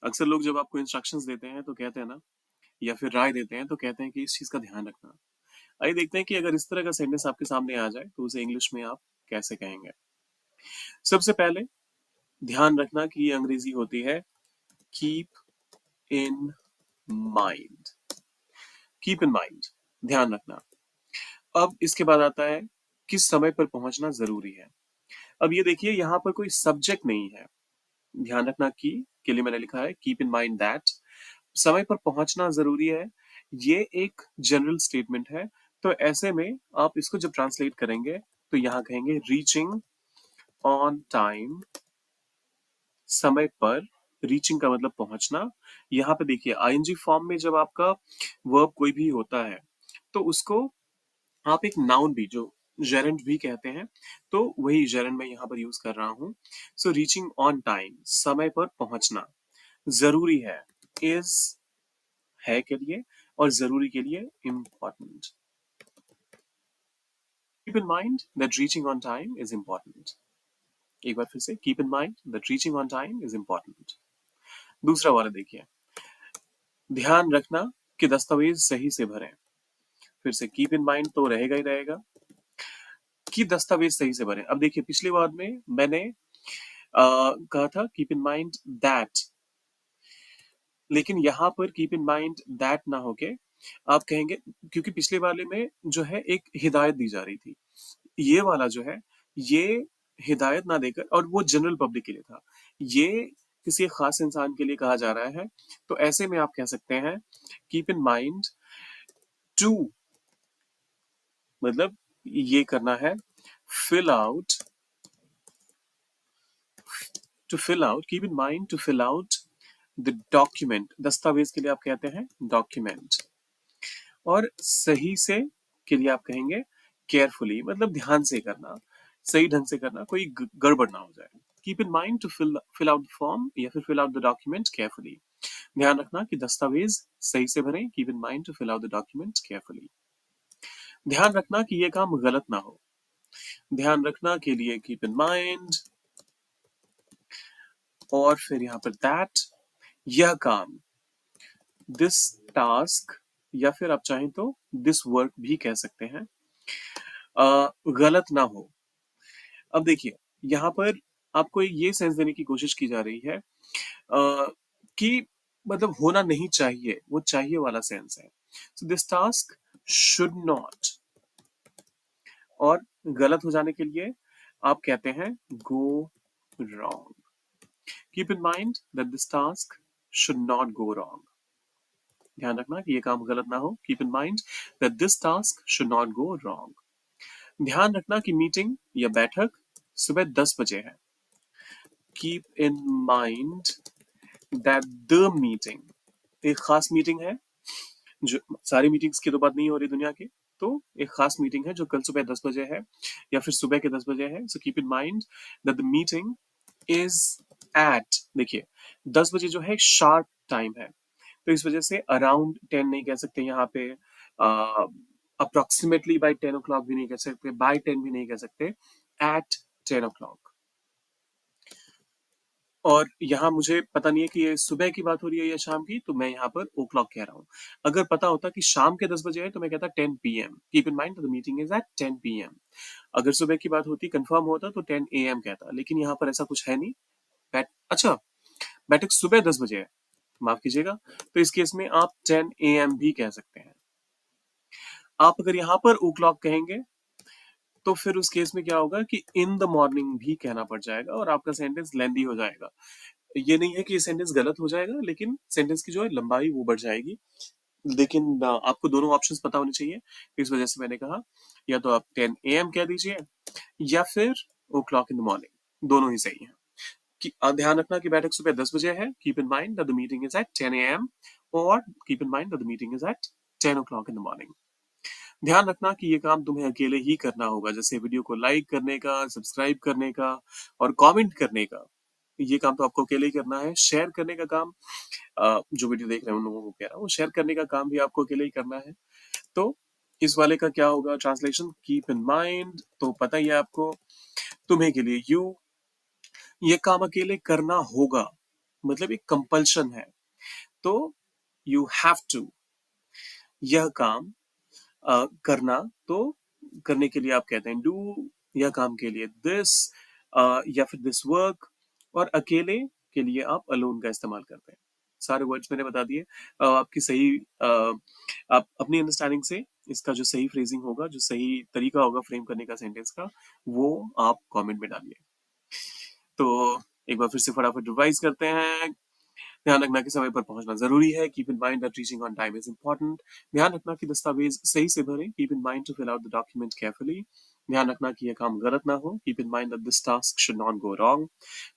अक्सर लोग जब आपको इंस्ट्रक्शंस देते हैं तो कहते हैं ना, या फिर राय देते हैं तो कहते हैं कि इस चीज का ध्यान रखना। आइए देखते हैं कि अगर इस तरह का सेंटेंस आपके सामने आ जाए तो उसे इंग्लिश में आप कैसे कहेंगे। सबसे पहले ध्यान रखना कि ये अंग्रेजी होती है keep in mind. Keep in mind, ध्यान रखना। अब इसके बाद आता है किस समय पर पहुंचना जरूरी है। अब ये देखिए यहाँ पर कोई सब्जेक्ट नहीं है। ध्यान रखना की के लिए मैंने लिखा है कीप इन माइंड दैट समय पर पहुंचना जरूरी है। ये एक जनरल स्टेटमेंट है। तो ऐसे में आप इसको जब ट्रांसलेट करेंगे तो यहां कहेंगे रीचिंग ऑन टाइम, समय पर। रीचिंग का मतलब पहुंचना। यहाँ पे देखिए आईएनजी फॉर्म में जब आपका वर्ब कोई भी होता है तो उसको आप एक नाउन भी जो जेरेंट भी कहते हैं, तो वही जेरेंट मैं यहाँ पर यूज कर रहा हूँ। सो रीचिंग ऑन टाइम, समय पर पहुंचना जरूरी है। इज है के लिए और जरूरी के लिए important. Keep in mind that reaching on time is important. एक बार फिर से keep in mind that reaching on time is important. दूसरा वाला देखिए, ध्यान रखना कि दस्तावेज सही से भरें। फिर से कीप इन माइंड तो रहेगा ही रहेगा कि दस्तावेज सही से भरें। अब देखिए पिछली बार में मैंने कहा था कीप इन माइंड दैट, लेकिन यहां पर कीप इन माइंड दैट ना होके आप कहेंगे, क्योंकि पिछले वाले में जो है एक हिदायत दी जा रही थी। ये वाला जो है ये हिदायत ना देकर, और वो जनरल पब्लिक के लिए था, ये किसी एक खास इंसान के लिए कहा जा रहा है। तो ऐसे में आप कह सकते हैं कीप इन माइंड टू, मतलब ये करना है fill out, to fill out, keep in mind to fill out the document. दस्तावेज के लिए आप कहते हैं डॉक्यूमेंट। और सही से के लिए आप कहेंगे केयरफुली, मतलब ध्यान से करना, सही ढंग से करना, कोई गड़बड़ ना हो जाए। Keep in mind to fill out the form या फिर fill out the document carefully. ध्यान रखना कि दस्तावेज सही से भरें। Keep in mind to fill out the document carefully. ध्यान रखना कि यह काम गलत ना हो। ध्यान रखना के लिए कीप इन माइंड और फिर यहां पर दैट, यह काम, दिस टास्क, या फिर आप चाहें तो दिस वर्क भी कह सकते हैं, गलत ना हो। अब देखिए यहाँ पर आपको ये सेंस देने की कोशिश की जा रही है कि मतलब होना नहीं चाहिए, वो चाहिए वाला सेंस है। So this task should not, और गलत हो जाने के लिए आप कहते हैं go wrong. Keep in mind that this task should not go wrong. ध्यान रखना कि ये काम गलत ना हो। Keep in mind that this task should not go wrong. ध्यान रखना कि मीटिंग या बैठक सुबह 10 बजे है। Keep in mind that the meeting, एक खास मीटिंग है, जो सारी मीटिंग्स की तो बात नहीं हो रही दुनिया की, तो एक खास मीटिंग है जो कल सुबह 10 बजे है या फिर सुबह के 10 बजे है। So keep in mind that the meeting is at, देखिए 10 बजे जो है शार्प टाइम है, तो इस वजह से अराउंड 10 नहीं कह सकते यहाँ पे, अप्रोक्सीमेटली बाय 10 ओ क्लॉक भी नहीं कह सकते, बाय 10 भी नहीं कह सकते, एट 10 ओ क्लॉक। और यहाँ मुझे पता नहीं है कि ये सुबह की बात हो रही है या शाम की, तो मैं यहाँ पर ओ क्लॉक कह रहा हूँ। अगर पता होता कि शाम के 10 बजे है तो मैं कहता 10 PM। Keep in mind the meeting is at 10 PM। अगर सुबह की बात होती, कंफर्म होता, तो 10 AM कहता, लेकिन यहाँ पर ऐसा कुछ है नहीं। अच्छा, बैठक सुबह 10 बजे है, माफ कीजिएगा, तो इस केस में आप 10 AM भी कह सकते हैं। आप अगर यहाँ पर ओ क्लॉक कहेंगे तो फिर उस केस में क्या होगा कि इन द मॉर्निंग भी कहना पड़ जाएगा और आपका सेंटेंस लेंदी हो जाएगा। ये नहीं है कि ये सेंटेंस गलत हो जाएगा, लेकिन सेंटेंस की जो है लंबाई वो बढ़ जाएगी। लेकिन आपको दोनों ऑप्शंस पता होने चाहिए, इस वजह से मैंने कहा या तो आप 10 AM कह दीजिए या फिर ओ क्लॉक इन द मॉर्निंग, दोनों ही सही है। कि ध्यान रखना कि बैठक सुबह 10 बजे है। Keep in mind that the meeting is at 10 AM, और keep in mind that the meeting is at 10 o'clock in the morning. ध्यान रखना कि ये काम तुम्हें अकेले ही करना होगा, जैसे वीडियो को लाइक करने का, सब्सक्राइब करने का और कमेंट करने का, ये काम तो आपको अकेले ही करना है। शेयर करने का काम, जो वीडियो देख रहे हैं उन लोगों को कह रहा हूँ, शेयर करने का काम भी आपको अकेले ही करना है। तो इस वाले का क्या होगा ट्रांसलेशन, कीप इन माइंड तो पता ही है आपको, तुम्हें के लिए यू, ये काम अकेले करना होगा। मतलब एक कंपल्शन है। तो यू हैव टू यह काम करना, तो करने के लिए आप कहते हैं डू, यह काम के लिए दिस, या फिर दिस वर्क, और अकेले के लिए आप अलोन का इस्तेमाल करते हैं। सारे वर्ड्स मैंने बता दिए। आपकी सही आप अपनी अंडरस्टैंडिंग से इसका जो सही फ्रेजिंग होगा, जो सही तरीका होगा फ्रेम करने का सेंटेंस का, वो आप कमेंट में डालिए। तो एक बार फिर से फटाफट रिवाइज करते हैं। ध्यान रखना कि समय पर पहुंचना जरूरी है। Keep in mind that reaching on time is important. ध्यान रखना कि दस्तावेज सही से भरें। Keep in mind to fill out the document carefully. ध्यान रखना कि यह काम गलत ना हो। Keep in mind that this task should not go wrong.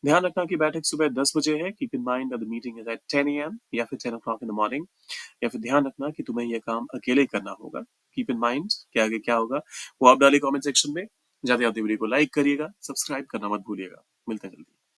ध्यान रखना कि बैठक सुबह 10 बजे है। Keep in mind that the meeting is at 10 AM या फिर 10 o'clock इन द मॉर्निंग। या फिर ध्यान रखना कि तुम्हें यह काम अकेले करना होगा। कीप इन माइंड कि आगे क्या होगा वो आप डालिए कमेंट सेक्शन में। जाते जाते वीडियो को लाइक करिएगा, सब्सक्राइब करना मत भूलिएगा। मिलते हैं जल्दी।